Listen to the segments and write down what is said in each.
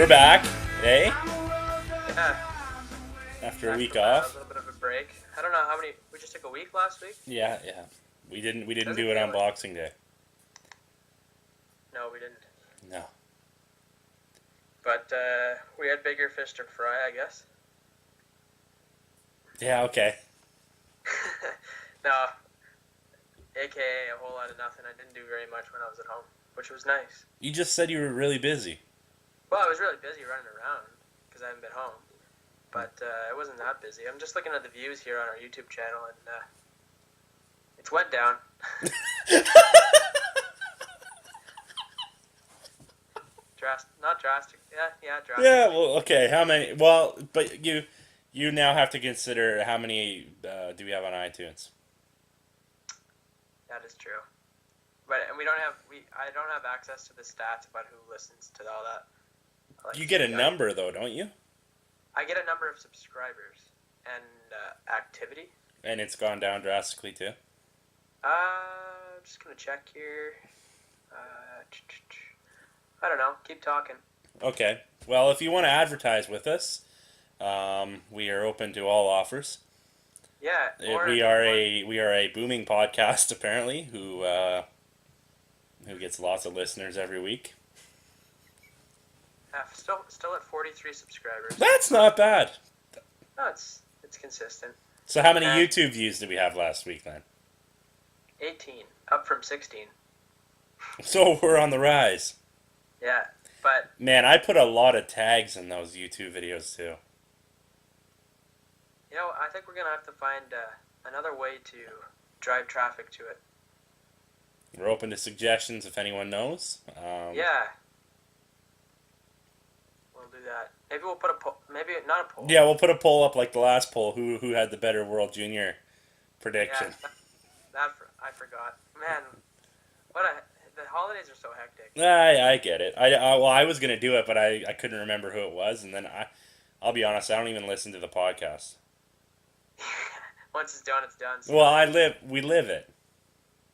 back, eh? Yeah, After a back week from a off. little bit of a break. I don't know how many. We just took a week last week. Yeah. We didn't Doesn't do it feel on like. Boxing Day. No, we didn't. No. But we had bigger fish to fry, I guess. Yeah, okay. No, aka a whole lot of nothing. I didn't do very much when I was at home, which was nice. You just said you were really busy. Well, I was really busy running around because I haven't been home. But I wasn't that busy. I'm just looking at the views here on our YouTube channel, and it's went down. Not drastic. Yeah, drastic. Yeah, well, okay. How many? Well, but you now have to consider how many do we have on iTunes? That is true. But and I don't have access to the stats about who listens to all that. You get a number though, don't you? I get a number of subscribers and activity. And it's gone down drastically too. I'm just gonna check here. I don't know. Keep talking. Okay. Well, if you want to advertise with us, we are open to all offers. Yeah. We are a booming podcast apparently who gets lots of listeners every week. Still at 43 subscribers. That's not bad. No, it's consistent. So how many YouTube views did we have last week then? 18, up from 16. So we're on the rise. Yeah, but Man, I put a lot of tags in those YouTube videos too. I think we're gonna have to find another way to drive traffic to it. We're open to suggestions if anyone knows. Yeah. We'll do that. Maybe we'll put a poll. Maybe not a poll. Yeah, we'll put a poll up like the last poll. Who had the better World Junior prediction? Yeah, I forgot. Man, the holidays are so hectic. I get it. I was gonna do it, but I couldn't remember who it was, and then I'll be honest, I don't even listen to the podcast. Once it's done, it's done. So. Well, we live it.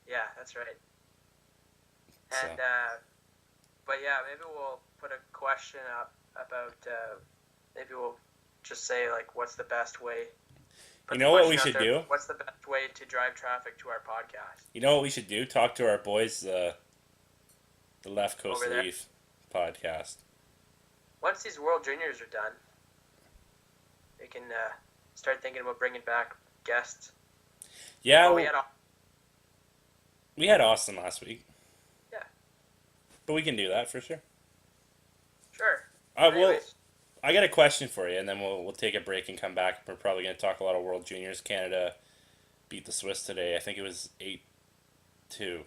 Yeah, that's right. So. And but yeah, maybe we'll put a question up about. Maybe we'll just say like, what's the best way? You know what we should do? What's the best way to drive traffic to our podcast? You know what we should do? Talk to our boys, the Left Coast Over there? Leaf podcast. Once these World Juniors are done, they can start thinking about bringing back guests. Yeah, Oh, we had Austin last week. Yeah. But we can do that for sure. Sure. Well, Anyways, I got a question for you, and then we'll take a break and come back. We're probably going to talk a lot of World Juniors. Canada beat the Swiss today. I think it was 8-2. 8-2.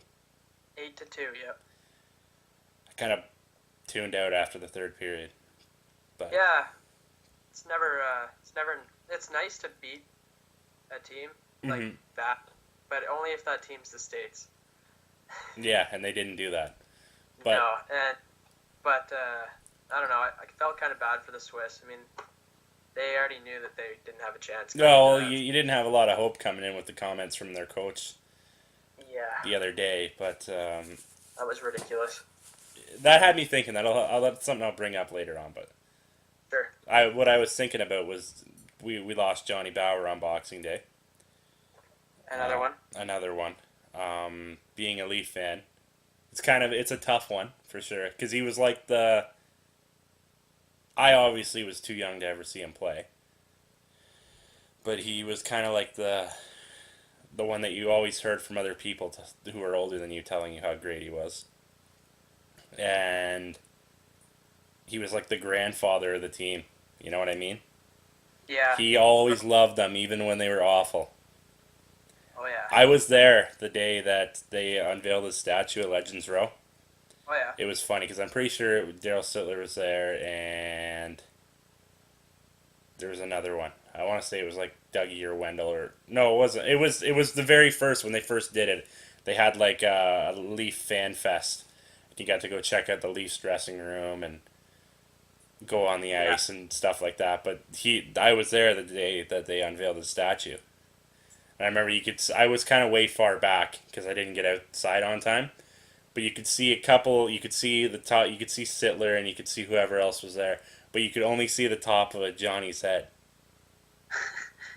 Yep. I kind of tuned out after the third period. But Yeah. It's never. It's nice to beat a team like that, but only if that team's the States. Yeah, and they didn't do that. But No, but I don't know. I felt kind of bad for the Swiss. I mean, they already knew that they didn't have a chance. no, you didn't have a lot of hope coming in with the comments from their coach Yeah, the other day, but that was ridiculous. that had me thinking that that's something I'll bring up later on. But Sure. what I was thinking about was we lost Johnny Bauer on Boxing Day. Another one. Another one. Being a Leaf fan, it's a tough one for sure because he was like I obviously was too young to ever see him play, but he was kind of like the one that you always heard from other people who are older than you telling you how great he was, and he was like the grandfather of the team. You know what I mean? Yeah. He always loved them even when they were awful. Oh yeah. I was there the day that they unveiled his statue at Legends Row. Oh yeah. It was funny because I'm pretty sure Daryl Sittler was there, and there was another one. I want to say it was like Dougie or Wendell, or no, it wasn't. It was the very first when they first did it. They had like a Leaf fan fest. You got to go check out the Leafs dressing room and go on the ice and stuff like that. But I was there the day that they unveiled his statue. And I remember I was kind of way far back because I didn't get outside on time. but you could see a couple. You could see the top. You could see Sittler, and you could see whoever else was there, but you could only see the top of Johnny's head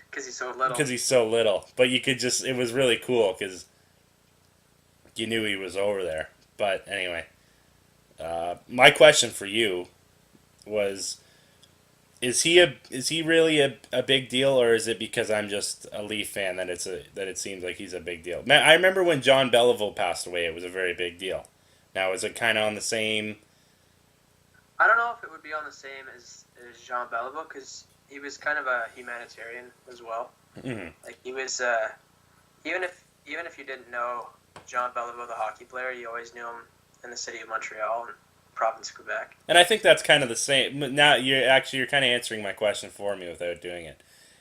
Because he's so little. because he's so little. But you could just. It was really cool because you knew he was over there. But anyway, my question for you was: is he really a big deal, or is it because I'm just a Leaf fan that it seems like he's a big deal? Man, I remember when John Belleville passed away; it was a very big deal. Now, is it kind of on the same? I don't know if it would be on the same as Jean Beliveau because he was kind of a humanitarian as well. Mm-hmm. Like he was, even if you didn't know Jean Beliveau, the hockey player, you always knew him in the city of Montreal and province of Quebec. And I think that's kind of the same. Now you're kind of answering my question for me without doing it.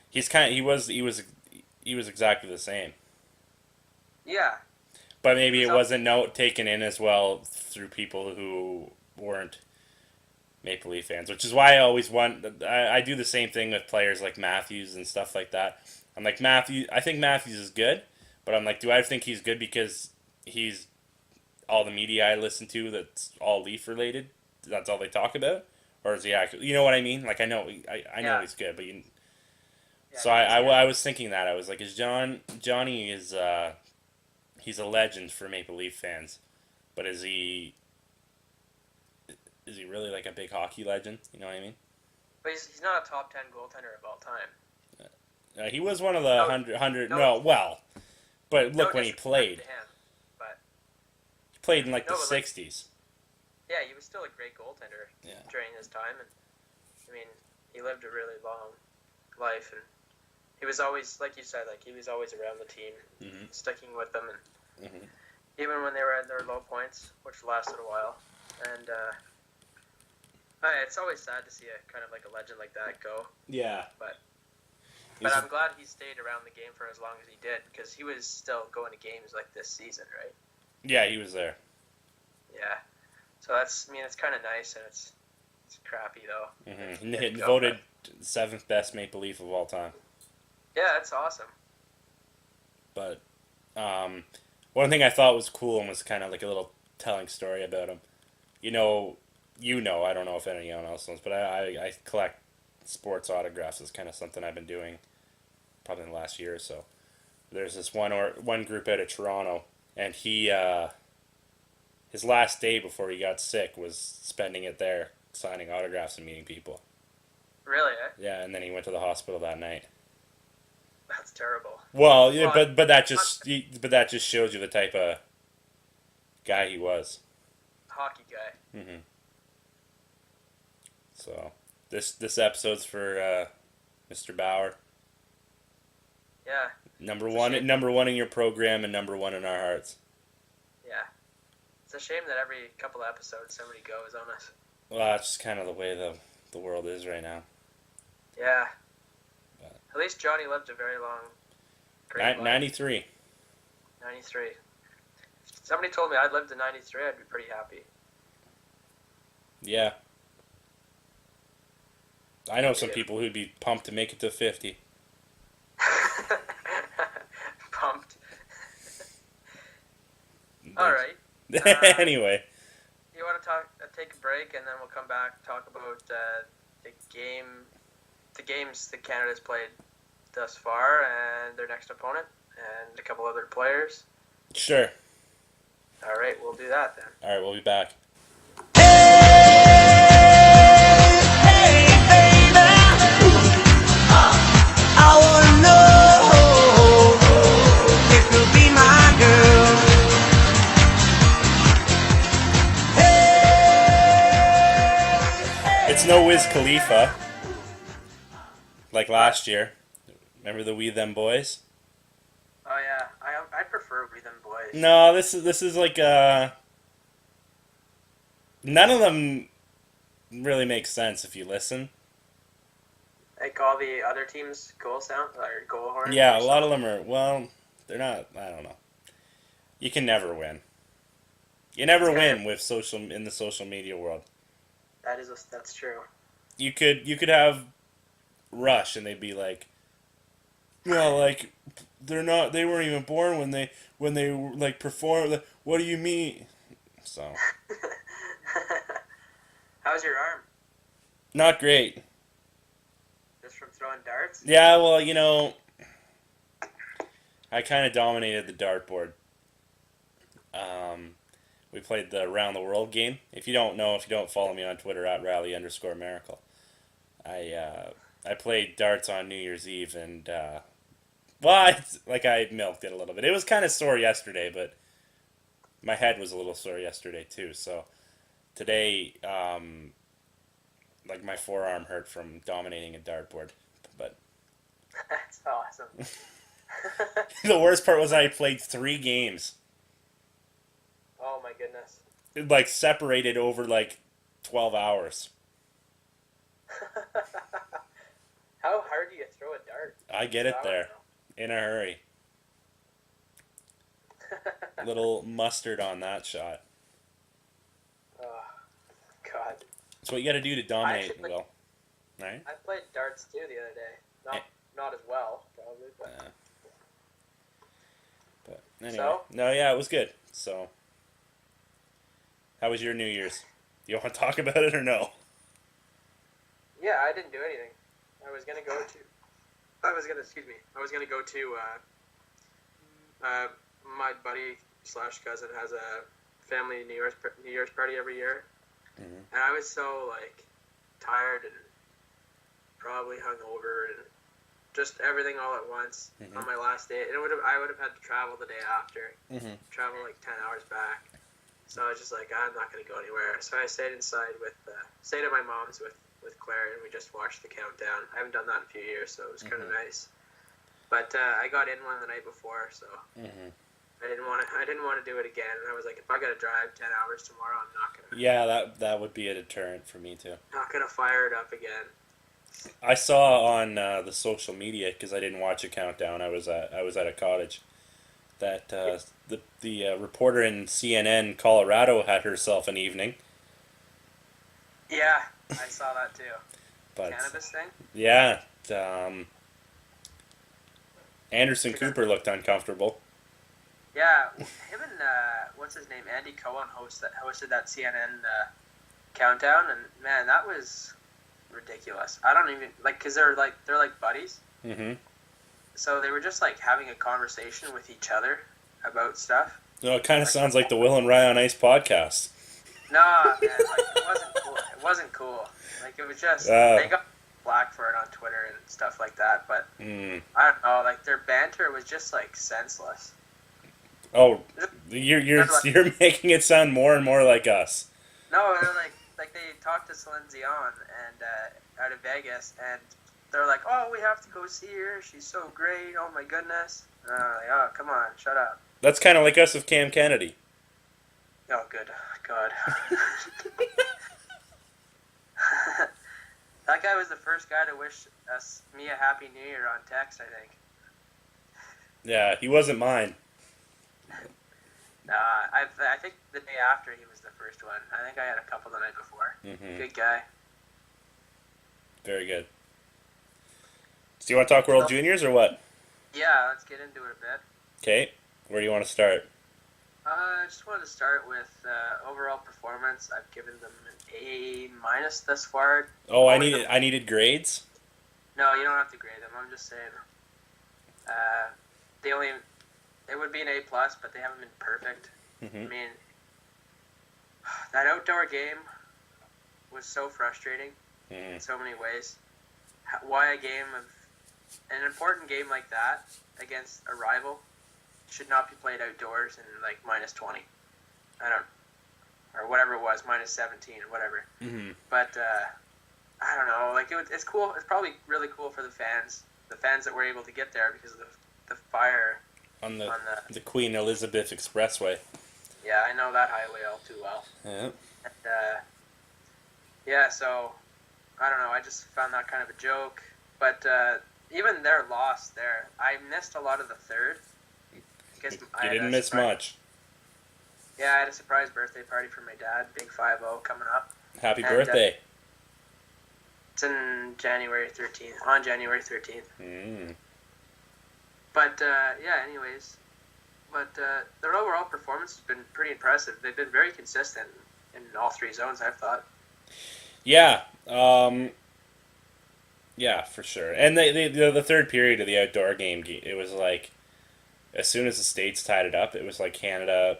He was exactly the same. Yeah, But maybe it wasn't taken in as well through people who weren't Maple Leaf fans, which is why I always want. I do the same thing with players like Matthews and stuff like that. I'm like I think Matthews is good, but I'm like, do I think he's good because he's all the media I listen to that's all Leaf related? That's all they talk about, or is he actually? You know what I mean? Like I know know he's good, but you. yeah So I was thinking that I was like, Johnny is he's a legend for Maple Leaf fans, but is he really like a big hockey legend? You know what I mean? But he's not a top 10 goaltender of all time. He was one of the No, 100. no. No, well, but look No when he disrespect played. to him, but He played in like No, the but, like, '60s. yeah, he was still a great goaltender Yeah. during his time, and I mean, he lived a really long life, and he was always, like you said, like he was always around the team, Mm-hmm. sticking with them, and Mm-hmm. even when they were at their low points, which lasted a while, and it's always sad to see a kind of like a legend like that go. Yeah. But He's- I'm glad he stayed around the game for as long as he did, because he was still going to games like this season, right? yeah, he was there. Yeah. So it's kind of nice, and it's crappy though. Mm-hmm. There you go, Voted 7th best Maple Leaf of all time. Yeah, that's awesome. But one thing I thought was cool and was kind of like a little telling story about him. You know, I don't know if anyone else knows, but I collect sports autographs. It's kind of something I've been doing probably in the last year or so. There's this one group out of Toronto, and he his last day before he got sick was spending it there, signing autographs and meeting people. Really, eh? Yeah, and then he went to the hospital that night. That's terrible. Well, yeah, Well, but that just shows you the type of guy he was. Hockey guy. Mm-hmm. So this episode's for Mr. Bauer. Yeah, Number It's a one, shame. number one in your program, and number one in our hearts. yeah. It's a shame that every couple of episodes somebody goes on us. Well, that's just kind of the way the world is right now. Yeah. But- At least Johnny lived a very long, great life. 93. 93. If somebody told me I'd lived to 93, I'd be pretty happy. Yeah. I know some Yeah. people who'd be pumped to make it to 50. Pumped. All right. Anyway, You want to take a break, and then we'll come back talk about the games that Canada's played thus far, and their next opponent, and a couple other players. sure. All right, we'll do that then. All right, we'll be back. It's no Wiz Khalifa like last year. Remember the We Them Boys? Oh yeah, I prefer We Them Boys. No, this is like none of them really make sense if you listen. Like all the other teams' goal sound or goal horns. Yeah, or a lot of them are, well, they're not, I don't know. You can never win. You never It's kinda- win with in the social media world. That's true. You could have Rush and they'd be like, well, like they weren't even born when they like perform. Like, what do you mean? So How's your arm? not great. Just from throwing darts? Yeah, well, I kind of dominated the dartboard. Um, we played the Around the World game. If you don't know, if you don't follow me on Twitter at rally_miracle, I played darts on New Year's Eve, and I milked it a little bit. It was kind of sore yesterday, but my head was a little sore yesterday too. So today, my forearm hurt from dominating a dartboard. But That's awesome. the worst part was I played 3 games. Oh my goodness. It separated over 12 hours. How hard do you throw a dart? I get it there in a hurry. Little mustard on that shot. Oh, God. That's what you got to do to dominate, actually- Will. Right? I played darts too the other day. Not as well, probably, but. But anyway, So? no, yeah, it was good. So, how was your New Year's? You want to talk about it or no? Yeah, I didn't do anything. I was gonna go to. Excuse me. I was gonna go to. My buddy / cousin has a family New Year's party every year, and I was so tired and probably hungover and just everything all at once on my last day. And I would have had to travel the day after, travel 10 hours back. So I was just I'm not gonna go anywhere. So I stayed inside stayed at my mom's with Claire, and we just watched the countdown. I haven't done that in a few years, so it was kind of nice. But I got in one the night before, so I didn't want to do it again. And I was like, if I got to drive 10 hours tomorrow, I'm not gonna. Yeah, that would be a deterrent for me too. Not gonna fire it up again. I saw on the social media, because I didn't watch a countdown. I was at a cottage. That the reporter in CNN Colorado had herself an evening. Yeah, I saw that too. But Cannabis thing. yeah, Anderson Cooper looked uncomfortable. Yeah, him and what's his name, Andy Cohen hosted that CNN countdown, and man, that was ridiculous. I don't even because they're buddies. So they were just having a conversation with each other about stuff. No, it kind of sounds like the Will and Rye on Ice podcast. Nah, man, it wasn't cool. It wasn't cool. It was just they got flack for it on Twitter and stuff like that. But I don't know. Their banter was just senseless. Oh, you're making it sound more and more like us. No, they're they talked to Celine Dion and out of Vegas, and they're like, "Oh, we have to go see her. She's so great. Oh my goodness." Oh, come on, shut up. That's kind of like us with Cam Kennedy. Oh, good God. That guy was the first guy to wish me a happy New Year on text, I think. Yeah, he wasn't mine. I think the day after he was the first one. I think I had a couple the night before. Good guy. Very good. So you want to talk World Juniors or what? Yeah, let's get into it a bit. Okay, where do you want to start? I just wanted to start with overall performance. I've given them an A- thus far. Oh, I needed grades? No, you don't have to grade them. I'm just saying. It would be an A+, but they haven't been perfect. I mean, that outdoor game was so frustrating in so many ways. Why an important game like that against a rival should not be played outdoors in -20. Or whatever it was, -17 or whatever. But I don't know. It's cool. It's probably really cool for the fans that were able to get there because of the fire on the Queen Elizabeth Expressway. Yeah, I know that highway all too well. Yeah. And so I don't know. I just found that kind of a joke. But even their loss there, I missed a lot of the third. You didn't miss much. Yeah, I had a surprise birthday party for my dad, Big 5-0 coming up. Happy birthday. It's on January 13th. Mm. But, anyways, but their overall performance has been pretty impressive. They've been very consistent in all three zones, I've thought. Yeah, yeah, for sure. And the third period of the outdoor game, it was like as soon as the States tied it up, it was like Canada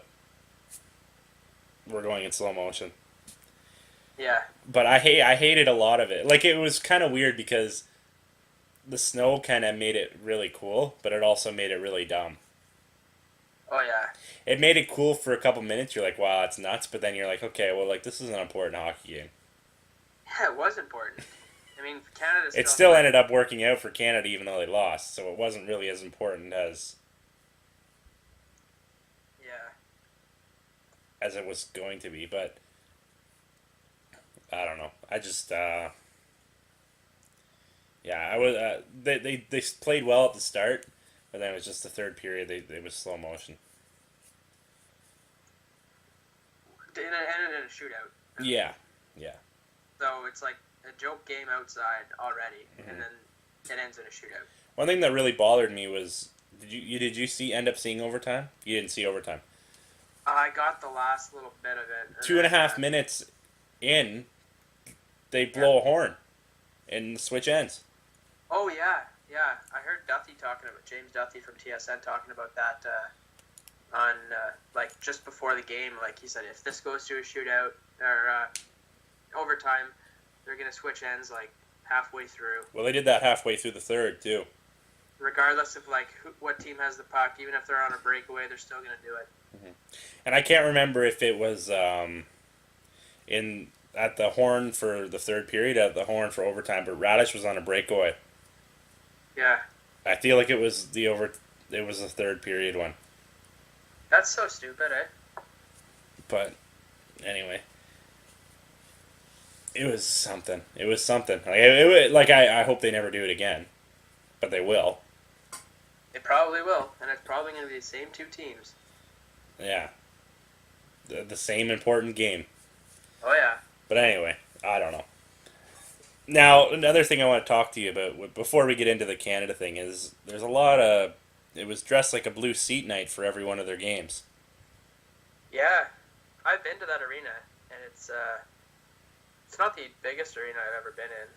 were going in slow motion. Yeah. But I hated a lot of it. Like it was kind of weird because the snow kind of made it really cool, but it also made it really dumb. Oh yeah. It made it cool for a couple minutes. You're like, wow, that's nuts. But then you're like, okay, well, like this is an important hockey game. Yeah, it was important. I mean, Canada It still still had, ended up working out for Canada, even though they lost. So it wasn't really as important yeah. as it was going to be. But I don't know. I just yeah, I was they played well at the start, but then it was just the third period. They was slow motion. And it ended in a shootout. Yeah, yeah. So it's like a joke game outside already, and then it ends in a shootout. One thing that really bothered me was did you see end up seeing overtime? You didn't see overtime. I got the last little bit of it. 2.5 minutes in, they blow a horn, and the switch ends. Oh yeah, yeah. I heard Duthie talking about James Duthie from TSN talking about that on like just before the game. Like he said, if this goes to a shootout or overtime, they're gonna switch ends like halfway through. Well, they did that halfway through the third too. Regardless of like what team has the puck, even if they're on a breakaway, they're still gonna do it. And I can't remember if it was in at the horn for the third period, at the horn for overtime, but Radish was on a breakaway. Yeah, I feel like it was it was the third period one. that's so stupid, eh? But anyway, it was something. It was something. I hope they never do it again, but they will. They probably will, and it's probably gonna be the same two teams. Yeah, the same important game. Oh yeah. But anyway, I don't know. Now, another thing I want to talk to you about before we get into the Canada thing is there's a lot of. It was dressed like a blue seat night for every one of their games. Yeah, I've been to that arena, and it's not the biggest arena I've ever been in,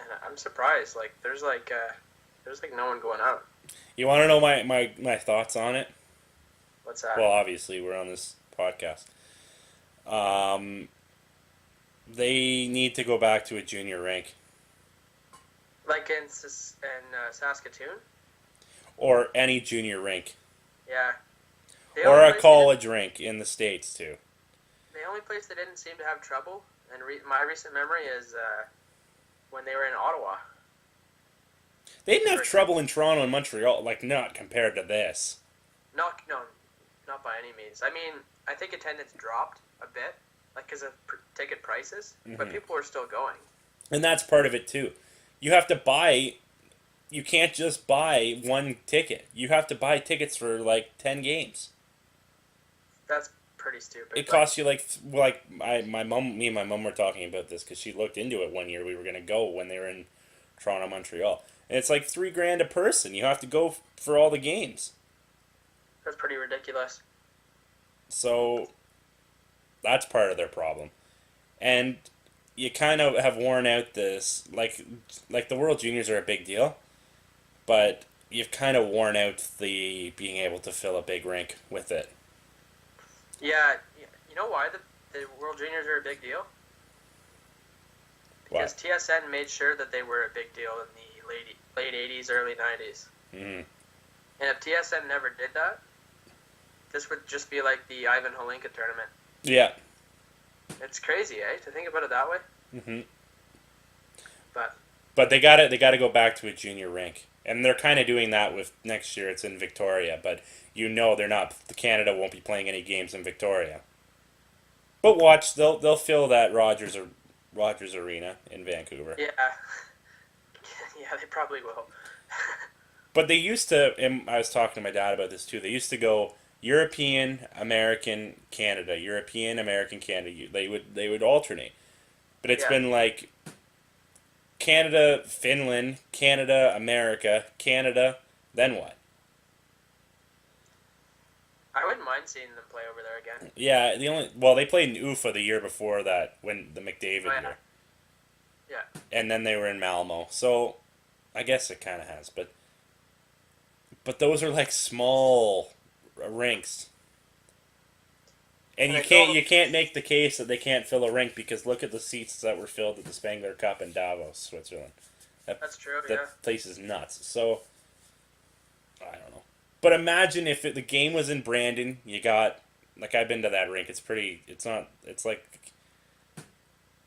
and I'm surprised. Like there's like no one going out. You want to know my thoughts on it? What's that? Well, obviously, we're on this podcast. They need to go back to a junior rink. Like in Saskatoon? Or any junior rink. Yeah. Or a college rink in the States, too. The only place that didn't seem to have trouble, and my recent memory is when they were in Ottawa. They didn't have trouble in Toronto and Montreal, like, not compared to this. No, not by any means. I mean, I think attendance dropped a bit, like because of ticket prices, but people were still going. And that's part of it, too. You have to buy... You can't just buy one ticket. You have to buy tickets for, like, 10 games. That's pretty stupid. It costs you, me and my mom were talking about this because she looked into it one year. We were going to go when they were in Toronto, Montreal. And it's like $3,000 a person. You have to go for all the games. That's pretty ridiculous. So that's part of their problem. And you kind of have worn out this, like the World Juniors are a big deal, but you've kind of worn out the being able to fill a big rink with it. Yeah, you know why the World Juniors are a big deal? Because TSN made sure that they were a big deal in the late 80s, early 90s. Mm-hmm. And if TSN never did that, this would just be like the Ivan Holinka tournament. Yeah. It's crazy, eh? To think about it that way. Mm-hmm. But they got to go back to a junior rink, and they're kind of doing that with next year. It's in Victoria, but they're not. Canada won't be playing any games in Victoria. But watch, they'll fill that Rogers Arena in Vancouver. yeah, yeah, they probably will. But they used to, and I was talking to my dad about this too. They used to go European, American, Canada, European, American, Canada. They would alternate, but it's been like Canada, Finland, Canada, America, Canada. Then what? I wouldn't mind seeing them play over there again. Yeah, they played in Ufa the year before that when the Oh McDavid yeah, year, yeah. and then they were in Malmo. So I guess it kind of has, but those are like small rinks, and And you I can't don't. you can't make the case that they can't fill a rink because look at the seats that were filled at the Spengler Cup in Davos, Switzerland. That That's true. that Yeah. place is nuts. So I don't know, but imagine if the game was in Brandon. You got like I've been to that rink. It's pretty. It's not. It's like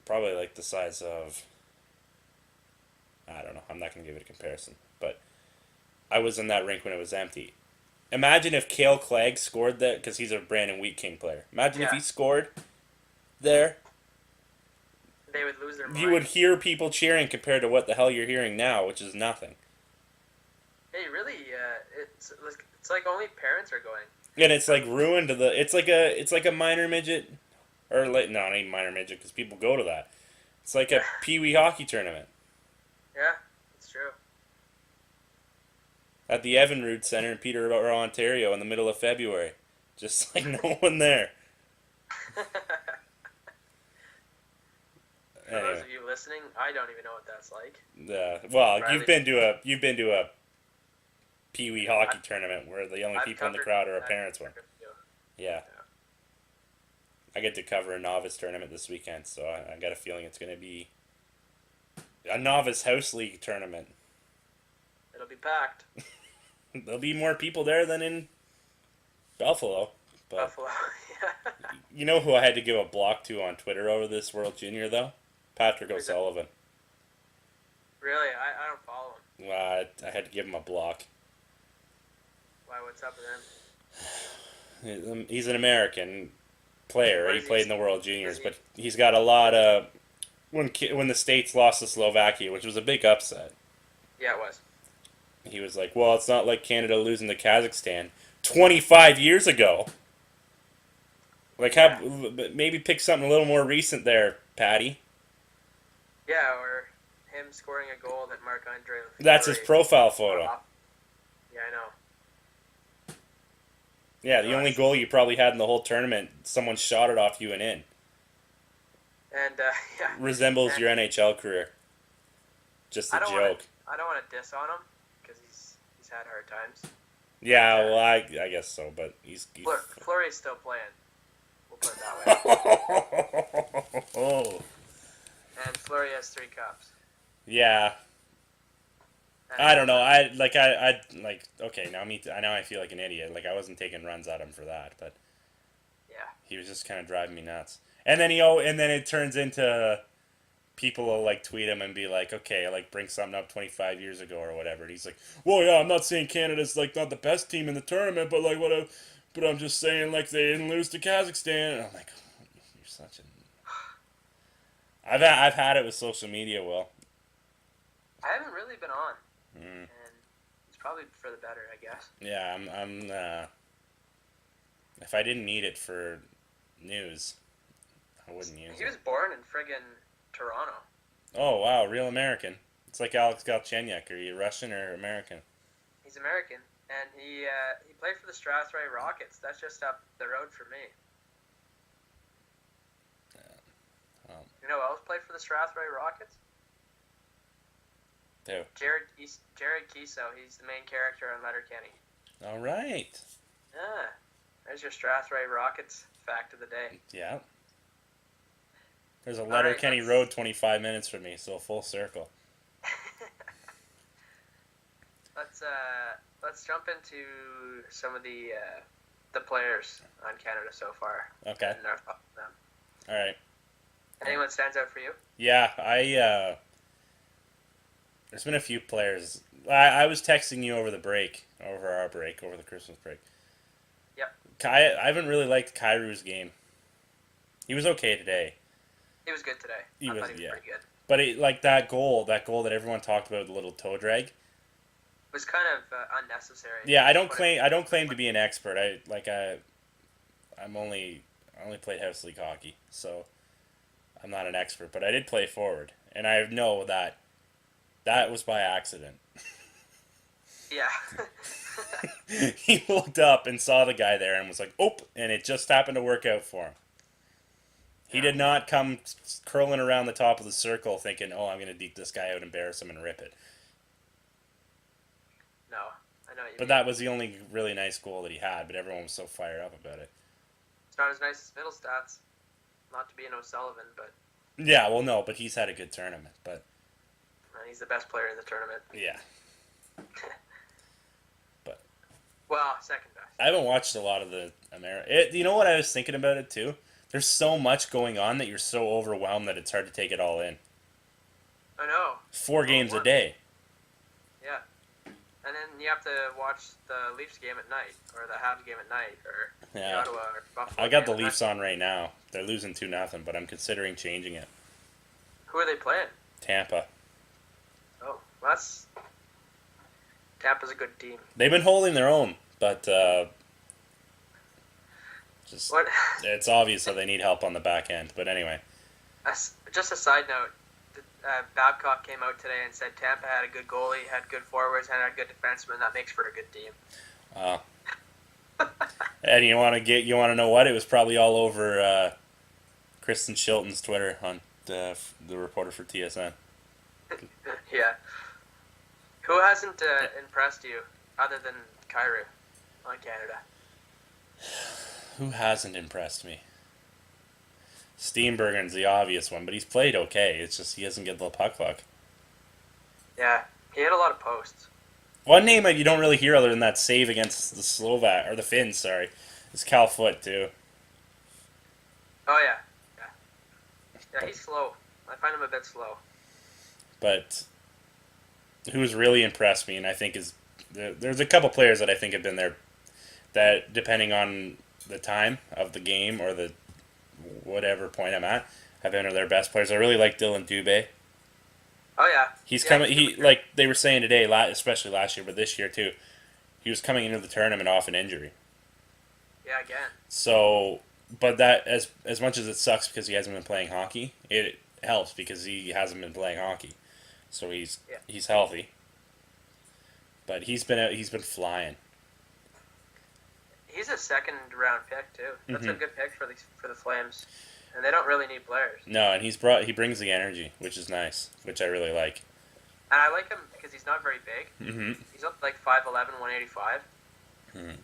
probably like the size of I don't know. I'm not gonna give it a comparison, but I was in that rink when it was empty. Imagine if Kale Clegg scored that because he's a Brandon Wheat King player. Imagine if Yeah. he scored there. They would lose their You would mind. hear people cheering compared to what the hell you're hearing now, which is nothing. Hey, really? It's like only parents are going. And it's like ruined to the. It's like a minor midget, or like no, not even minor midget because people go to that. It's like a pee wee hockey tournament Yeah, it's true. at the Evinrude Center in Peterborough, Ontario, in the middle of February. Just like no one there. For those Anyway, of you listening, I don't even know what that's like. well, Riley, you've been to a pee wee hockey tournament where the only I've people in the covered. crowd are I've parents. One, covered a few. yeah. I get to cover a novice tournament this weekend, so I got a feeling it's going to be a novice house league tournament. It'll be packed. There'll be more people there than in Buffalo. But Buffalo. Yeah. you know who I had to give a block to on Twitter over this World Junior though? Patrick Who's that? O'Sullivan. Really? I don't follow him. I had to give him a block. Why? What's up with him? He's an American player. What He is played he? in the World Juniors, Is he? but he's got a lot of when the States lost to Slovakia, which was a big upset. Yeah, it was. He was like, "Well, it's not like Canada losing to Kazakhstan 25 years ago." Like, Yeah. maybe pick something a little more recent there, Patty. Yeah, or him scoring a goal that Marc Andre. That's his profile photo. Yeah, I know. Yeah, the only goal you probably had in the whole tournament, someone shot it off you and in. And yeah, Resembles And- your NHL career. Just a I don't joke. I don't want to diss on him because he's had hard times. Yeah, well, I guess so, but he's Fleury's still playing. We'll put it that way. oh. And Fleury has 3 cups. Yeah, And I don't know. I like. Okay, now I feel like an idiot. Like I wasn't taking runs at him for that, but Yeah. he was just kind of driving me nuts. And then it turns into people will like tweet him and be like, okay, like bring something up 25 years ago or whatever. And he's like, well, yeah, I'm not saying Canada's like not the best team in the tournament, but like but I'm just saying like they didn't lose to Kazakhstan. And I'm like, oh, you're such an. I've had it with social media, Will. I haven't really been on, Mm. and it's probably for the better, I guess. Yeah, if I didn't need it for news, I wouldn't use He it. was born in friggin' Toronto. Oh wow, real American. It's like Alex Galchenyuk. Are you Russian or American? He's American, and he played for the Strathroy Rockets. That's just up the road for me. You know who else played for the Strathroy Rockets? Who? Jared Kiso. He's the main character on Letterkenny. All right. Yeah, there's your Strathroy Rockets fact of the day. Yeah. There's a All Letterkenny right, Road 25 minutes from me, so full circle. Let's jump into some of the players on Canada so far. Okay. And our thoughts on them. All right. Anyone stands out for you? Yeah, there's been a few players. I was texting you over the Christmas break. Yep. I haven't really liked Kairu's game. He was okay today. He was good today. He I was, thought he was yeah. pretty good. But like that goal that everyone talked about, the little toe drag. It was kind of unnecessary. Yeah, I don't claim to be an expert. I only played house league hockey, so I'm not an expert. But I did play forward, and I know that was by accident. Yeah. He looked up and saw the guy there and was like, "Oh!" And it just happened to work out for him. He Yeah. did not come curling around the top of the circle thinking, "Oh, I'm going to deke this guy out, embarrass him, and rip it." No, I know what you But mean. that was the only really nice goal that he had. But everyone was so fired up about it. It's not as nice as middle stats. Not to be an O'Sullivan, but Yeah, well, no, but he's had a good tournament. But he's the best player in the tournament. yeah, but Well, second best. I haven't watched a lot of the You know what I was thinking about it too? There's so much going on that you're so overwhelmed that it's hard to take it all in. I know. 4 games a One. day. Yeah. And then you have to watch the Leafs game at night, or the Habs game at night, or the Yeah. Ottawa or Buffalo I got game the at Leafs night. on right now. They're losing 2-0, but I'm considering changing it. Who are they playing? Tampa. Oh, well, that's Tampa's a good team. They've been holding their own, but just What? it's obvious that they need help on the back end. But anyway, Just a side note. Babcock came out today and said Tampa had a good goalie, had good forwards, and had good defensemen. That makes for a good team. uh, and you want to know what? It was probably all over Kristen Shilton's Twitter on the reporter for TSN. Yeah. Who hasn't impressed you other than Kyrou on Canada? Who hasn't impressed me? Steenbergen's the obvious one, but he's played okay. It's just he doesn't get the puck luck. Yeah, he had a lot of posts. One name that you don't really hear other than that save against the Slovak or the Finns, sorry, is Cal Foote too. Oh yeah, yeah. He's slow. I find him a bit slow. But who's really impressed me, and I think there's a couple players that I think have been there that, depending on the time of the game or the whatever point I'm at, have been their best players. I really like Dylan Dubé. Oh yeah, He's yeah, coming. he's He super good. like they were saying today, especially last year, but this year too. He was coming into the tournament off an injury. Yeah, again. So, but that as much as it sucks because he hasn't been playing hockey, it helps because he hasn't been playing hockey. So Yeah. he's healthy. But he's been flying. He's a second round pick too. That's a Mhm. good pick for the Flames, and they don't really need players. No, and he brings the energy, which is nice, which I really like. And I like him because he's not very big. Hmm He's up like 5'11", 185. Mhm.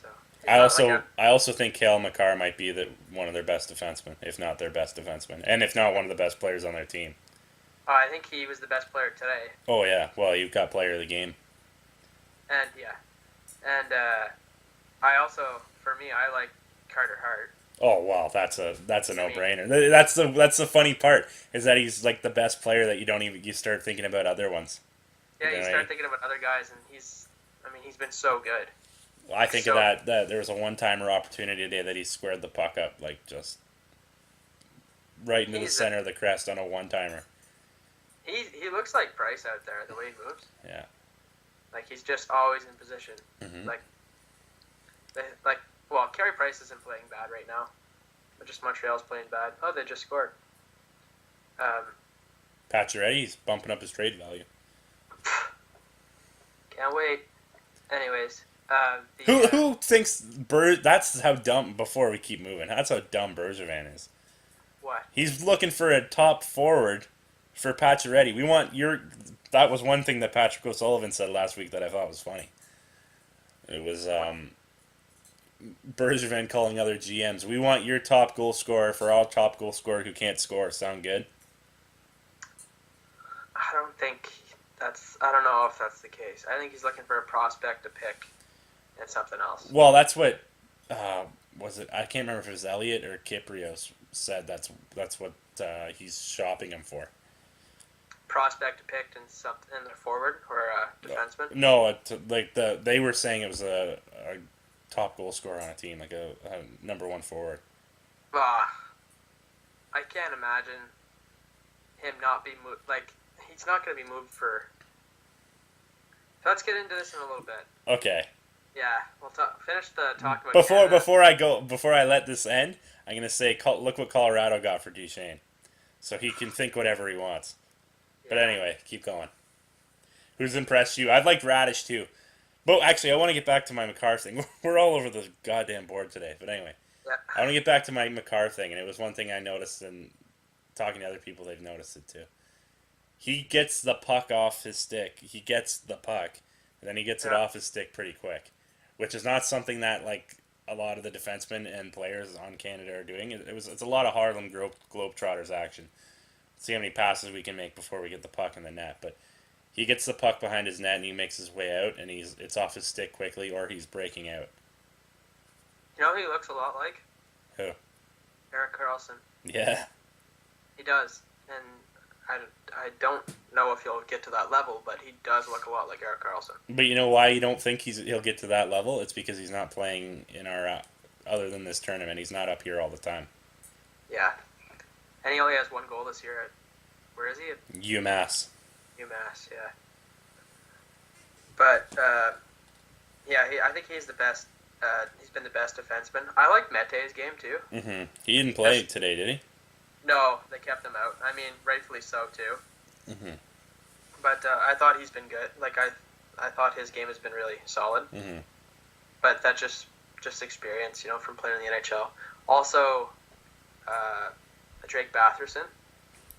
So he's not like I also think Cale Makar might be one of their best defensemen, if not their best defenseman, and if not one of the best players on their team. I think he was the best player today, Oh yeah, well you've got player of the game. and I also, for me, I like Carter Hart. Oh wow, that's a I no mean, brainer. That's the funny part is that he's like the best player that you start thinking about other ones. yeah, You you know what I start mean? thinking about other guys, and he's been so good. I think of So- that there was a one timer opportunity today that he squared the puck up like just right into the He's a- center of the crest on a one timer. He looks like Price out there, the way he moves. Yeah. Like he's just always in position. Hmm Like, well, Carey Price isn't playing bad right now, but just Montreal's playing bad. Oh, they just scored. Pacioretty's bumping up his trade value. Can't wait. Anyways, Who thinks That's how dumb. Before we keep moving, that's how dumb Bergevin is. What? He's looking for a top forward for Pacioretty. That was one thing that Patrick O'Sullivan said last week that I thought was funny. It was Bergevin calling other GMs. We want your top goal scorer for our top goal scorer who can't score. Sound good? I don't think that's. I don't know if that's the case. I think he's looking for a prospect to pick and something else. Well, that's what was it? I can't remember if it was Elliot or Kiprios said. That's what he's shopping him for. Prospect to pick and something in the forward or a defenseman. No, they were saying it was a top goal scorer on a team, like a number one forward. I can't imagine him not be moved. Like he's not going to be moved for. Let's get into this in a little bit. Okay. Yeah, we'll finish the talk about Canada. Before I let this end, I'm gonna say look what Colorado got for Duchesne, so he can think whatever he wants. But Yeah. anyway, keep going. Who's impressed you? I've liked Radish too. But actually, I want to get back to my Makar thing. We're all over the goddamn board today. But anyway, Yeah. I want to get back to my Makar thing, and it was one thing I noticed, and talking to other people, they've noticed it too. He gets the puck off his stick. He gets the puck, and then he gets it Yeah. off his stick pretty quick, which is not something that like a lot of the defensemen and players on Canada are doing. It's a lot of Harlem Globetrotters action. See how many passes we can make before we get the puck in the net, but he gets the puck behind his net and he makes his way out, and it's off his stick quickly, or he's breaking out. You know who he looks a lot like? Who? Eric Carlson. Yeah. He does, and I don't know if he'll get to that level, but he does look a lot like Eric Carlson. But you know why you don't think he'll get to that level? It's because he's not playing in our other than this tournament. He's not up here all the time. Yeah, and he only has one goal this year. Where is he? At UMass. UMass. Yeah. But yeah, I think he's the best. He's been the best defenseman. I like Mete's game too. Mm-hmm. He didn't play today, did he? No, they kept him out. I mean, rightfully so too. Mm-hmm. But I thought he's been good. Like I thought his game has been really solid. Mm-hmm. But that's just experience, from playing in the NHL. Also, Drake Batherson.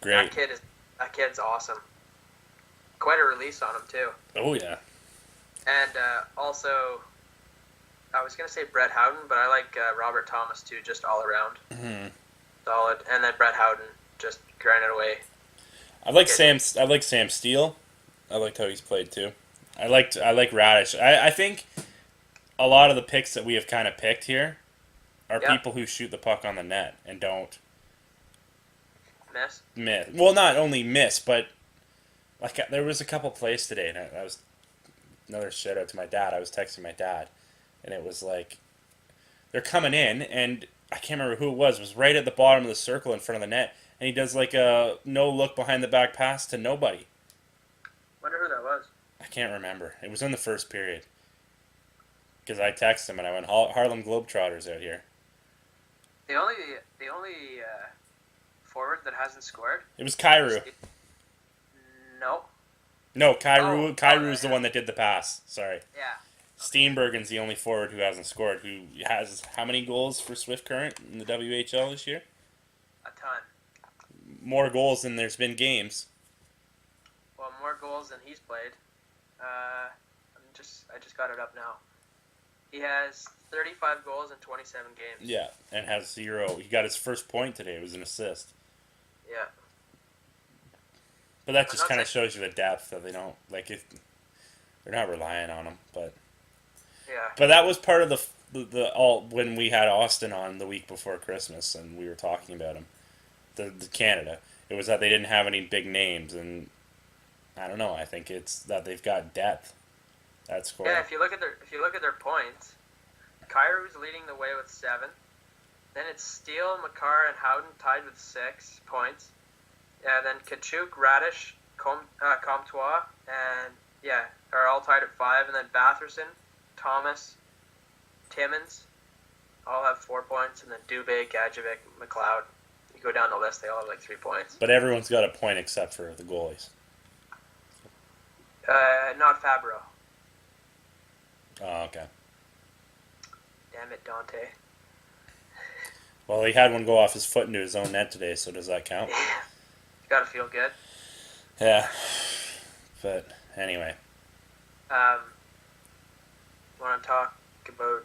Great. That kid's awesome. Quite a release on him too. Oh yeah. And also, I was gonna say Brett Howden, but I like Robert Thomas too, just all around Mm-hmm. solid. And then Brett Howden just grinding away. I like Sam Steele. I liked how he's played too. I like Radish. I think a lot of the picks that we have kind of picked here are people who shoot the puck on the net and don't miss. Well, not only miss, but like there was a couple plays today, and I was another shout out to my dad. I was texting my dad, and it was like they're coming in, and I can't remember who it was right at the bottom of the circle in front of the net, and he does like a no look behind the back pass to nobody. Wonder who that was. I can't remember. It was in the first period. Because I texted him and I went, Harlem Globetrotters out here. The only forward that hasn't scored. It was Kyrou. No. No, Kyrou. Kyrou's the yeah. one that did the pass. Sorry. Yeah. Steenbergen's the only forward who hasn't scored. Who has how many goals for Swift Current in the WHL this year? A ton. More goals than there's been games. Well, more goals than he's played. I just got it up now. He has 35 goals in 27 games. Yeah, and has 0. He got his first point today. It was an assist. Yeah. But that just kind of shows you the depth that they don't like. If they're not relying on him, but yeah. But that was part of the all when we had Austin on the week before Christmas and we were talking about him, the Canada. It was that they didn't have any big names, and I don't know. I think it's that they've got depth. That's cool. Yeah, if you look at their points, Kyrou's leading the way with 7. Then it's Steele, Makar, and Howden tied with 6 points. Yeah, then Kachuk, Radish, Comtois, and are all tied at 5. And then Batherson, Thomas, Timmins, all have 4 points, and then Dubé, Gadjevic, McLeod. You go down the list, they all have like 3 points. But everyone's got a point except for the goalies. Not Fabro. Oh, okay. Damn it, Dante. Well, he had one go off his foot into his own net today, so does that count? You gotta feel good. Yeah. But anyway. Want to talk about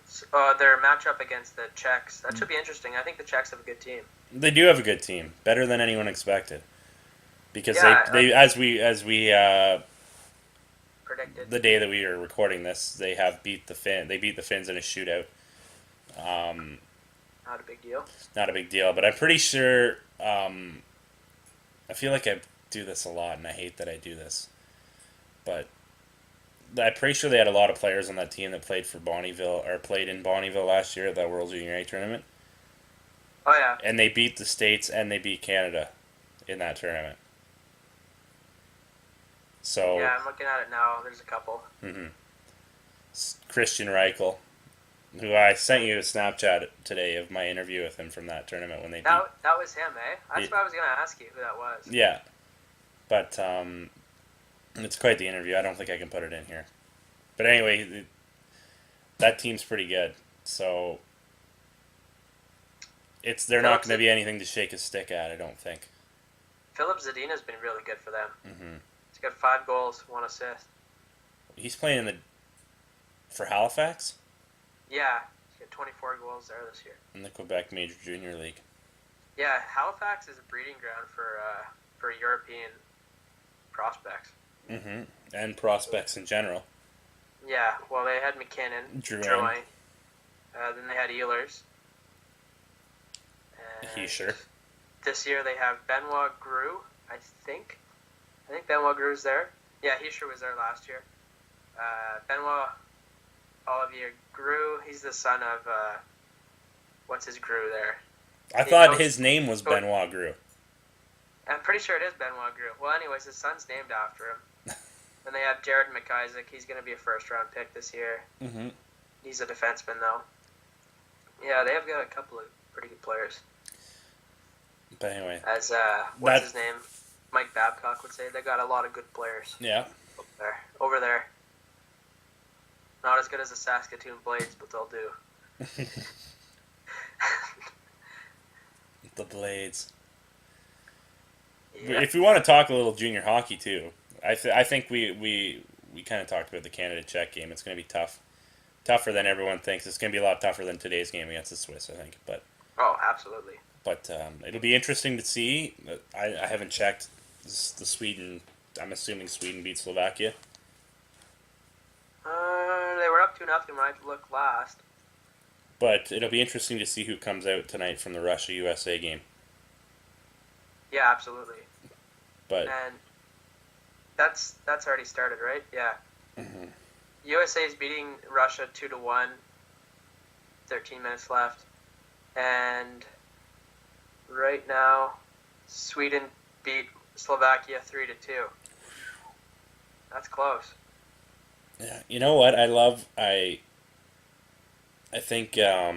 their matchup against the Czechs? That should be interesting. I think the Czechs have a good team. They do have a good team, better than anyone expected. Because they as we predicted the day that we are recording this, they beat the Finns in a shootout. Not a big deal. Not a big deal, but I'm pretty sure. I feel like I do this a lot, and I hate that I do this. But I'm pretty sure they had a lot of players on that team that played for Bonnyville or played in Bonnyville last year at that World Junior A tournament. Oh yeah. And they beat the States and they beat Canada in that tournament. So yeah, I'm looking at it now. There's a couple. Mm-hmm. Christian Reichel, who I sent you a Snapchat today of my interview with him from that tournament when they beat. That was him, eh? That's what I was gonna ask you who that was. Yeah, but It's quite the interview. I don't think I can put it in here. But anyway, that team's pretty good. So they're not Philip going to be anything to shake a stick at, I don't think. Philip Zadina's been really good for them. Mm-hmm. He's got 5 goals, 1 assist. He's playing for Halifax Yeah, he's got 24 goals there this year. in the Quebec Major Junior League. Yeah, Halifax is a breeding ground for European prospects. Mm-hmm. And prospects in general. Yeah, well, they had McKinnon, Drouin. then they had Ehlers. Heischer. This year they have Benoit Gru, I think. I think Benoit Gru's there. Yeah, Heischer was there last year. Benoit Olivier Gru, he's the son of, what's his Gru there? I thought his name was Benoit Gru. I'm pretty sure it is Benoit Gru. Well, anyways, his son's named after him. Then they have Jared McIsaac. He's going to be a first-round pick this year. Mm-hmm. He's a defenseman, though. Yeah, they have got a couple of pretty good players. But anyway. As, what's his name? Mike Babcock would say, they got a lot of good players. Yeah. Over there. Not as good as the Saskatoon Blades, but they'll do. The Blades. Yeah. If we want to talk a little junior hockey, too, I think we kind of talked about the Canada-Czech game. It's going to be tough. Tougher than everyone thinks. It's going to be a lot tougher than today's game against the Swiss, I think. Oh, absolutely. But it'll be interesting to see. I haven't checked the Sweden. I'm assuming Sweden beat Slovakia. They were up 2-0 when I looked last. But it'll be interesting to see who comes out tonight from the Russia-USA game. Yeah, absolutely. But and that's already started, right? Yeah. Mm-hmm. USA is beating Russia 2-1. 13 minutes left, and right now, Sweden beat Slovakia 3-2. That's close. Yeah, you know what? I think I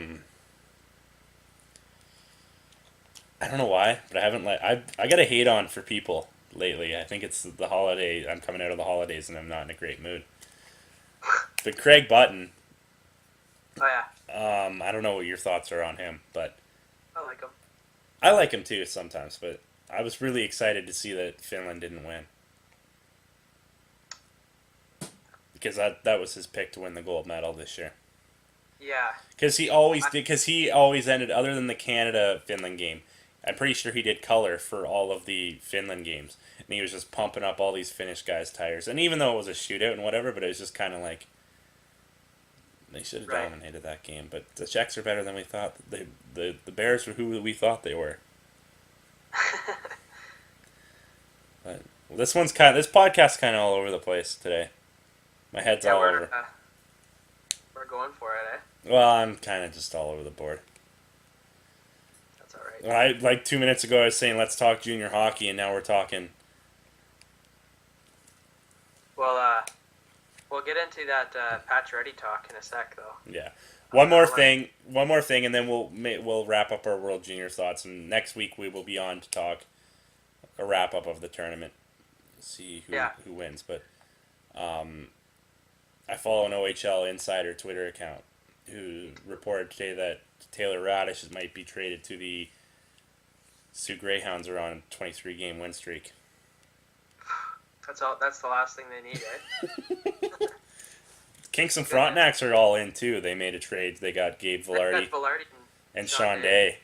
don't know why, but I haven't I got a hate on for people lately. I think it's the holiday. I'm coming out of the holidays and I'm not in a great mood. But Craig Button. Oh yeah. I don't know what your thoughts are on him, but I like him. I like him too sometimes. But I was really excited to see that Finland didn't win. Because that was his pick to win the gold medal this year. Yeah. Because he always did. Because he always ended, other than the Canada-Finland game, I'm pretty sure he did color for all of the Finland games, and he was just pumping up all these Finnish guys' tires. And even though it was a shootout and whatever, but it was just kind of like they should have dominated that game. But the Czechs are better than we thought. The Bears were who we thought they were. But this podcast's kind of all over the place today. My head's all over. We're going for it, eh? Well, I'm kind of just all over the board. That's all right. Like 2 minutes ago, I was saying let's talk junior hockey, and now we're talking. Well, we'll get into that Pacioretty talk in a sec, though. Yeah. One more thing, and then we'll wrap up our World Junior thoughts. And next week we will be on to talk a wrap up of the tournament, see who wins. But I follow an OHL Insider Twitter account who reported today that Taylor Radish might be traded to the Sioux Greyhounds are on a 23-game win streak. That's the last thing they need, eh? Kinks and Frontenacs are all in too. They made a trade. They got Gabe Vilardi and Sean Day.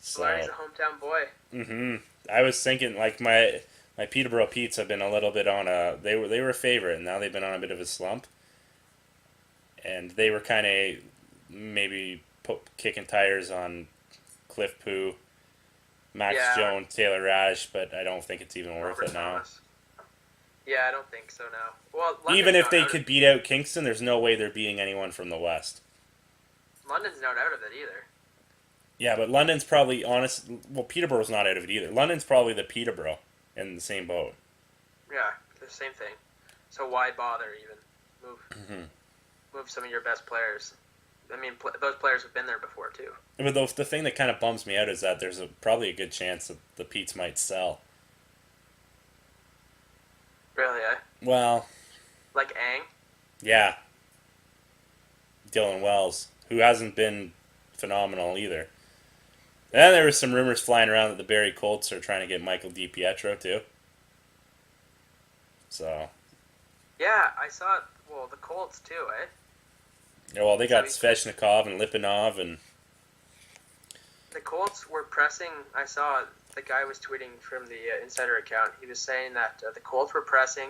So, Vilardi's a hometown boy. Mm-hmm. I was thinking like my Peterborough Petes have been a little bit on they were a favorite, and now they've been on a bit of a slump. And they were kind of maybe kicking tires on Cliff Poo, Max Jones, Taylor Radish, but I don't think it's even worth it now. Thomas. Yeah, I don't think so now. Well, even if they could beat out Kingston, there's no way they're beating anyone from the West. London's not out of it either. Yeah, but London's probably Peterborough's not out of it either. London's probably the Peterborough in the same boat. Yeah, the same thing. So why bother even? Move some of your best players. I mean, those players have been there before too. But the thing that kind of bums me out is that there's probably a good chance that the Petes might sell. Really, eh? Well, Like Ang? yeah, Dylan Wells, who hasn't been phenomenal either. And there was some rumors flying around that the Barrie Colts are trying to get Michael DiPietro too. So, Yeah, I saw it. Well, the Colts too, eh? yeah, well, they So got he's Svechnikov and Lipanov, and the Colts were pressing. I saw the guy was tweeting from the insider account. He was saying that the Colts were pressing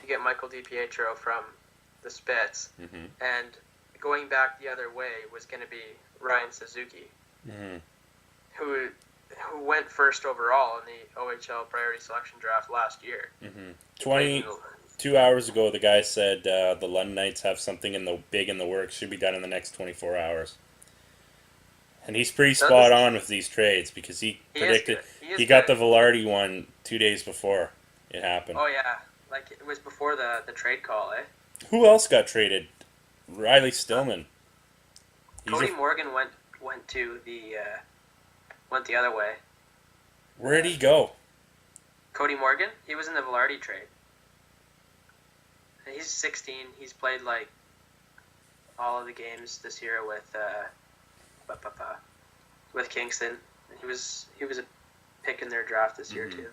to get Michael DiPietro from the Spits, mm-hmm. and going back the other way was going to be Ryan Suzuki, Mm-hmm. who went first overall in the OHL priority selection draft last year. Mm-hmm. He played 22 hours ago, the guy said the London Knights have something big in the works. Should be done in the next 24 hours. And he's pretty spot on with these trades because he predicted he got the Velarde one 2 days before it happened. Oh yeah, like it was before the trade call, eh? Who else got traded? Riley Stillman. Cody Morgan went to the went the other way. Where did he go? Cody Morgan, he was in the Velarde trade. He's 16. He's played like all of the games this year with Kingston. He was a pick in their draft this year too.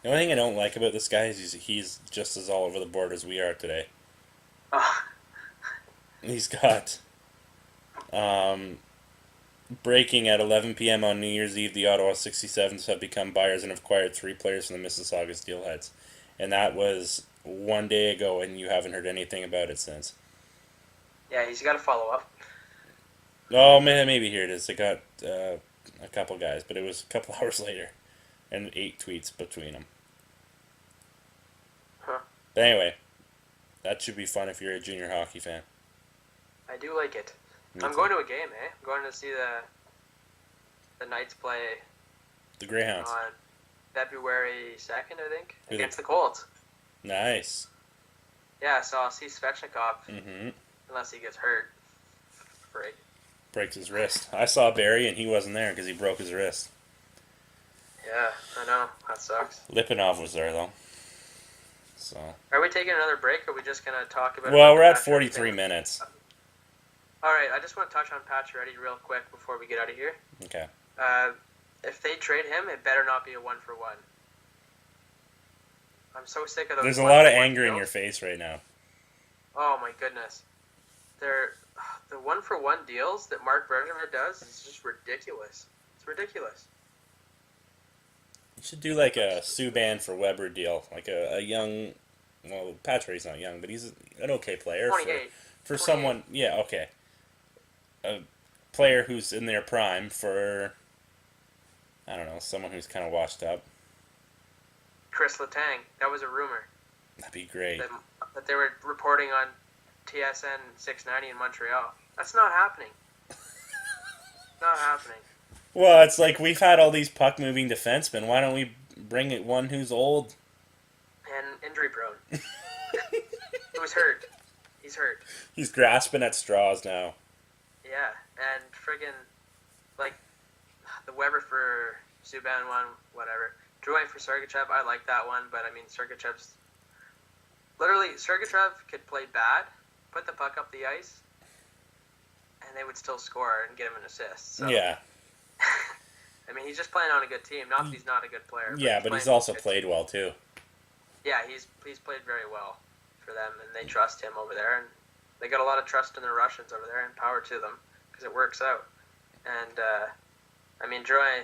The only thing I don't like about this guy is he's just as all over the board as we are today. Oh. He's got breaking at 11 p.m. on New Year's Eve, the Ottawa 67s have become buyers and have acquired 3 players from the Mississauga Steelheads. And that was 1 day ago, and you haven't heard anything about it since. Yeah, he's got to follow up. Oh, man, maybe here it is. I got a couple guys, but it was a couple hours later. And 8 tweets between them. Huh. But anyway, that should be fun if you're a junior hockey fan. I do like it. Me I'm too. going to a game, eh? I'm going to see the Knights play The Greyhounds. on February 2nd, I think, Who against the Colts. Nice. Yeah, so I'll see Svechnikov, Mm-hmm. unless he gets hurt. Freak. Breaks his wrist. I saw Barrie, and he wasn't there because he broke his wrist. Yeah, I know. That sucks. Lipanov was there, though. So. Are we taking another break, or are we just going to talk about Well, the we're at Pacioretty 43 thing? minutes. All right, I just want to touch on Pacioretty real quick before we get out of here. Okay. If they trade him, it better not be a 1-for-1. I'm so sick of those. There's a lot of 1-for-1 anger in deals. your face right now. Oh my goodness, the 1-for-1 deals that Mark Bergevin does is just ridiculous. It's ridiculous. You should do like a Subban for Weber deal, like a young. Well, Pacioretty's not young, but he's an okay player 28. for 28. someone. Yeah, okay. A player who's in their prime for. I don't know, someone who's kind of washed up. Chris Letang. That was a rumor That'd be great. that they were reporting on TSN 690 in Montreal. That's not happening. Not happening. Well, it's like we've had all these puck moving defensemen. Why don't we bring it one who's old? And injury prone. Who's hurt? He's hurt. He's grasping at straws now. Yeah, and friggin' like the Weber for Subban one, whatever. Drouin for Sergachev, I like that one, but I mean Sergachev's literally Sergachev could play bad, put the puck up the ice, and they would still score and get him an assist. So, Yeah. I mean, he's just playing on a good team. Not that he's not a good player. Yeah, but he's also played well too. Yeah, he's played very well for them, and they trust him over there, and they got a lot of trust in the Russians over there, and power to them because it works out. And I mean, Drouin,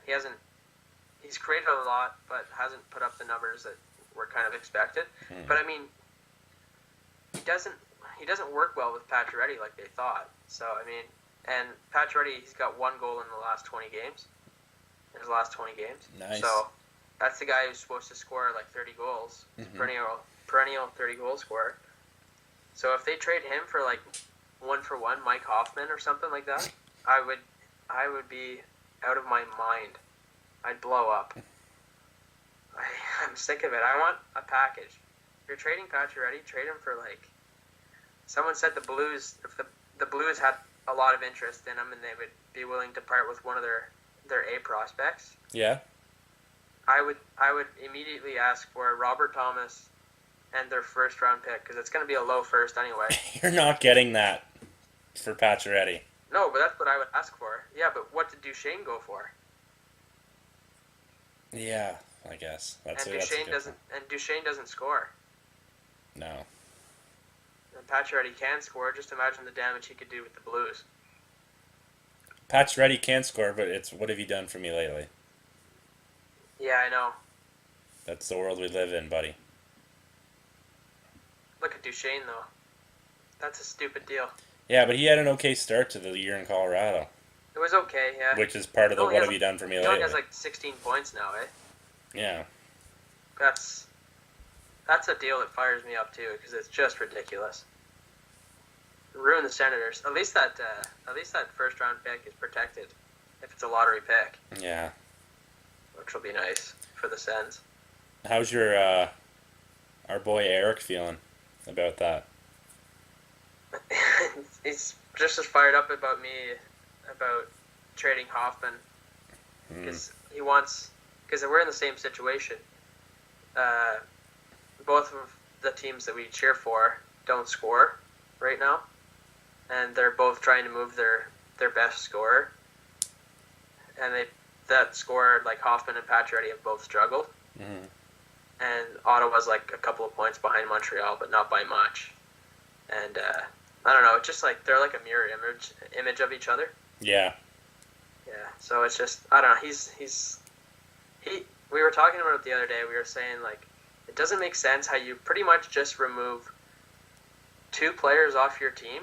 he's created a lot, but hasn't put up the numbers that were kind of expected. Hmm. But I mean, he doesn't work well with Pacioretty like they thought. So I mean, and Pacioretty, he's got 1 goal in the last 20 games. In his last 20 games. Nice. So that's the guy who's supposed to score like 30 goals. He's a perennial 30 goal scorer. So if they trade him for like 1-for-1 Mike Hoffman or something like that, I would be out of my mind. I'd blow up. I'm sick of it. I want a package. If you're trading Pacioretty, trade him for like. Someone said the Blues, if the Blues had a lot of interest in him and they would be willing to part with one of their A prospects, Yeah. I would immediately ask for Robert Thomas and their first round pick because it's going to be a low first anyway. You're not getting that for Pacioretty. No, but that's what I would ask for. Yeah, but what did Duchesne go for? Yeah, I guess that's And a, that's a Duchesne good doesn't. And Duchesne doesn't score. one. No. And Pacioretty can score. Just imagine the damage he could do with the Blues. Pacioretty can score, but it's what have you done for me lately? Yeah, I know. That's the world we live in, buddy. Look at Duchesne though. That's a stupid deal. Yeah, but he had an okay start to the year in Colorado, It was okay, yeah. which is part of the Oh, he what has- have you done for me He only lately? has like 16 points now, eh? Yeah. That's a deal that fires me up too because it's just ridiculous. Ruin the Senators. At least that first round pick is protected if it's a lottery pick, Yeah. which will be nice for the Sens. How's your our boy Eric feeling about that? He's just as fired up about me about trading Hoffman because because we're in the same situation. Both of the teams that we cheer for don't score right now, and they're both trying to move their best scorer, and that scorer like Hoffman and Pacioretty have both struggled, Mm-hmm. and Ottawa's like a couple of points behind Montreal, but not by much, and I don't know, it's just like they're like a mirror image of each other. Yeah. Yeah, so it's just I don't know. We were talking about it the other day. We were saying like it doesn't make sense how you pretty much just remove two players off your team,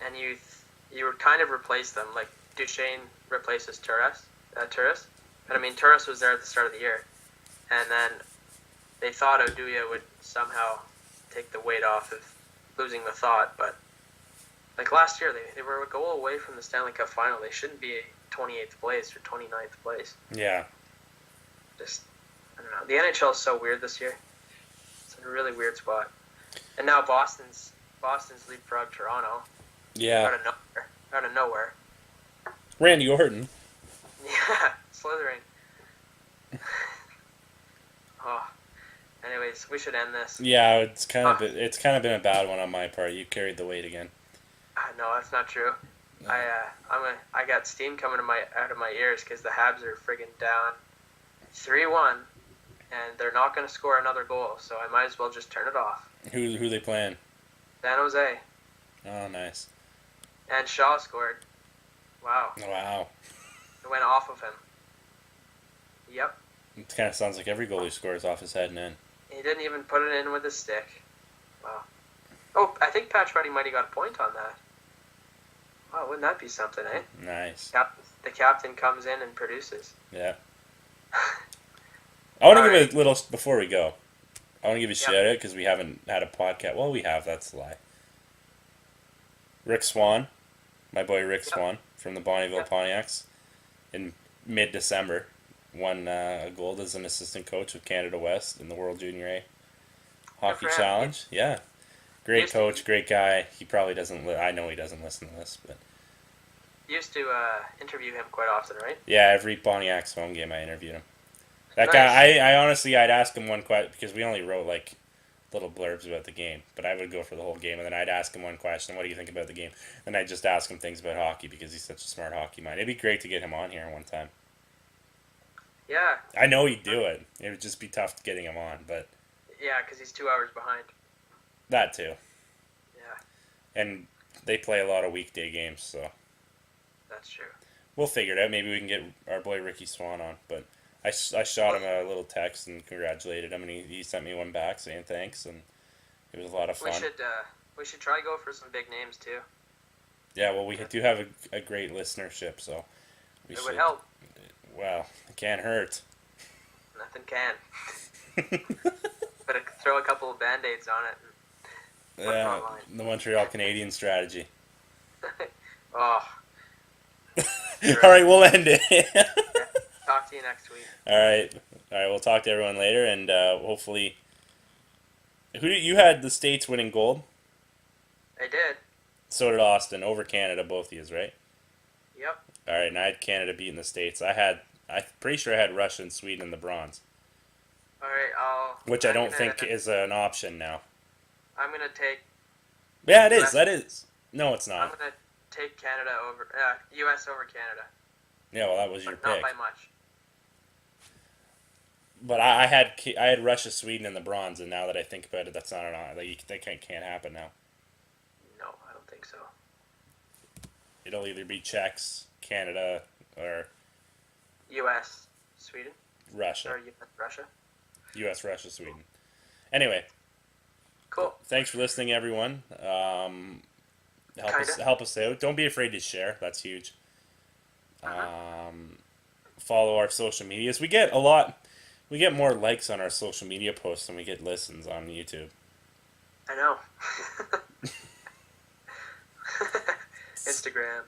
and you would kind of replace them. Like Duchesne replaces Turris, and I mean Turris was there at the start of the year, and then they thought Oduya would somehow take the weight off of losing the thought, but like last year they were a goal away from the Stanley Cup final. They shouldn't be 28th place or 29th place. Yeah. Just I don't know. The NHL is so weird this year. It's in a really weird spot. And now Boston's leapfrog Toronto Yeah. out of nowhere. Randy Orton. Yeah, slithering. Oh. Anyways, we should end this. Yeah, it's kind of been a bad one on my part. You carried the weight again. No, that's not true. No. I got steam coming out of my ears because the Habs are friggin' down 3-1, and they're not going to score another goal. So I might as well just turn it off. Who they playing? San Jose Oh, nice. and Shaw scored. Wow, Wow. it went off of him. Yep, It kind of sounds like every goalie scores off his head and in. he didn't even put it in with his stick. Wow. Oh, I think Pacioretty might have got a point on that. Wow, wouldn't that be something, eh? Nice. The captain comes in and produces. Yeah. I want to Alright. give a little before we go. I want to give a Yep. shout out because we haven't had a podcast. Well, we have. That's a lie. Rick Swan, my boy Rick Yep. Swan from the Bonneville Yep. Pontiacs, in mid-December, won a gold as an assistant coach with Canada West in the World Junior A Hockey for him. Challenge. Yeah, great Used to- coach, great guy. He probably doesn't. I know he doesn't listen to this, but Used to interview him quite often, right? yeah, every Pontiacs home game I interviewed him. That Nice. guy, I honestly, I'd ask him one question because we only wrote like little blurbs about the game, but I would go for the whole game and then I'd ask him one question: "What do you think about the game?" And I'd just ask him things about hockey because he's such a smart hockey mind. It'd be great to get him on here one time. Yeah, I know he'd do it. It would just be tough getting him on, but yeah, because he's 2 hours behind. that too. Yeah, And they play a lot of weekday games, so that's true. we'll figure it out. Maybe we can get our boy Ricky Swan on, but. I shot him a little text and congratulated him, and he sent me one back saying thanks, and it was a lot of fun. We should try go for some big names too. Yeah, well, we do have a great listenership, so we It should. would help. Well, it can't hurt. Nothing can. But throw a couple of band-aids on it. Yeah, online. the Montreal Canadian strategy. Oh, All right, we'll end it. talk to you next week. All right, we'll talk to everyone later, and hopefully, you had the States winning gold? I did. So did Austin over Canada, both of yous, right? Yep. All right, and I had Canada beating the States. I had I'm pretty sure I had Russia and Sweden in the bronze, All right, which I don't think is an option now. I'm gonna take. Yeah, it is. US. That is. No, it's I'm not. gonna take Canada over U.S. over Canada, Yeah, well, that was your but not pick. by much. But I had Russia, Sweden in the bronze, and now that I think about it, that's not an like that can't happen now. No, I don't think so. It'll either be Czechs, Canada, or U.S. Sweden Russia. or U.S. Russia. U.S., Russia, Sweden. Anyway, Cool. thanks for listening, everyone. Help us out. Don't be afraid to share. That's huge. Follow our social medias. We get more likes on our social media posts than we get listens on YouTube. I know. Instagram.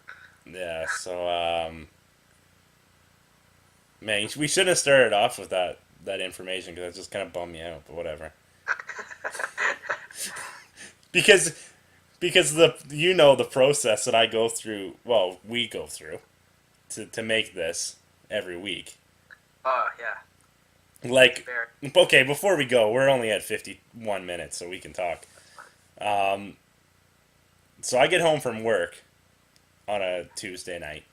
Yeah, so man, we shouldn't have started off with that information because that just kind of bummed me out. But whatever. because the process that I go through. Well, we go through to make this every week. Oh yeah. Like, Fair. okay, before we go, we're only at 51 minutes, so we can talk. So I get home from work on a Tuesday night,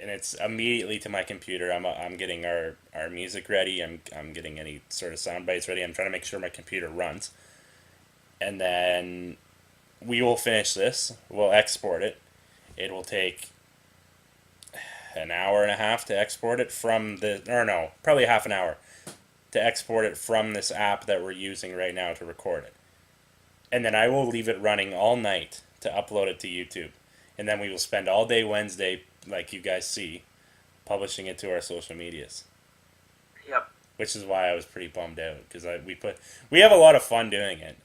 and it's immediately to my computer. I'm getting our music ready. I'm getting any sort of sound bites ready. I'm trying to make sure my computer runs, and then we will finish this. We'll export it. It will take an hour and a half to export it from probably half an hour to export it from this app that we're using right now to record it. And then I will leave it running all night to upload it to YouTube. And then we will spend all day Wednesday, like you guys see, publishing it to our social medias. Yep. Which is why I was pretty bummed out, because we have a lot of fun doing it,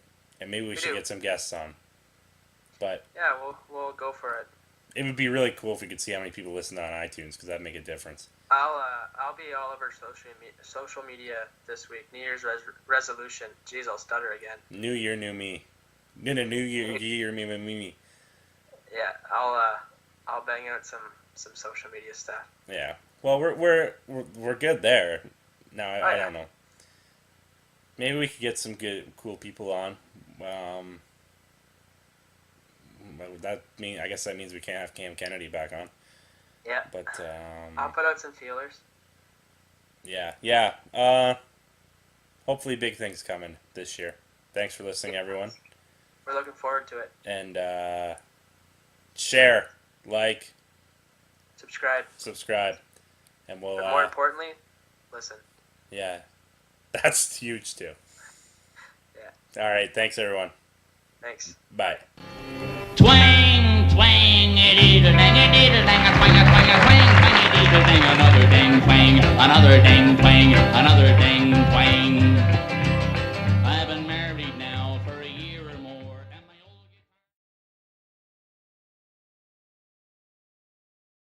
and maybe we should do. get some guests on. But Yeah, we'll go for it. it would be really cool if we could see how many people listen on iTunes, because that'd make a difference. I'll be all over social media this week. New Year's resolution. Jeez, I'll stutter again. New year, new me. New year, me. Yeah, I'll bang out some social media stuff. Yeah. Well, we're good there. Now I don't know. Maybe we could get some cool people on. I guess that means we can't have Cam Kennedy back on. Yeah. But I'll put out some feelers. Yeah. Hopefully big things coming this year. Thanks for listening, everyone. We're looking forward to it. And share, like, subscribe, and we'll. But more importantly, listen. Yeah, that's huge too. Yeah. All right. Thanks, everyone. Thanks. Bye. Twang, twang, it is a dang, a twang, a twang, a twang, twang, it is a dang, another dang, twang, another dang, twang, another dang, twang.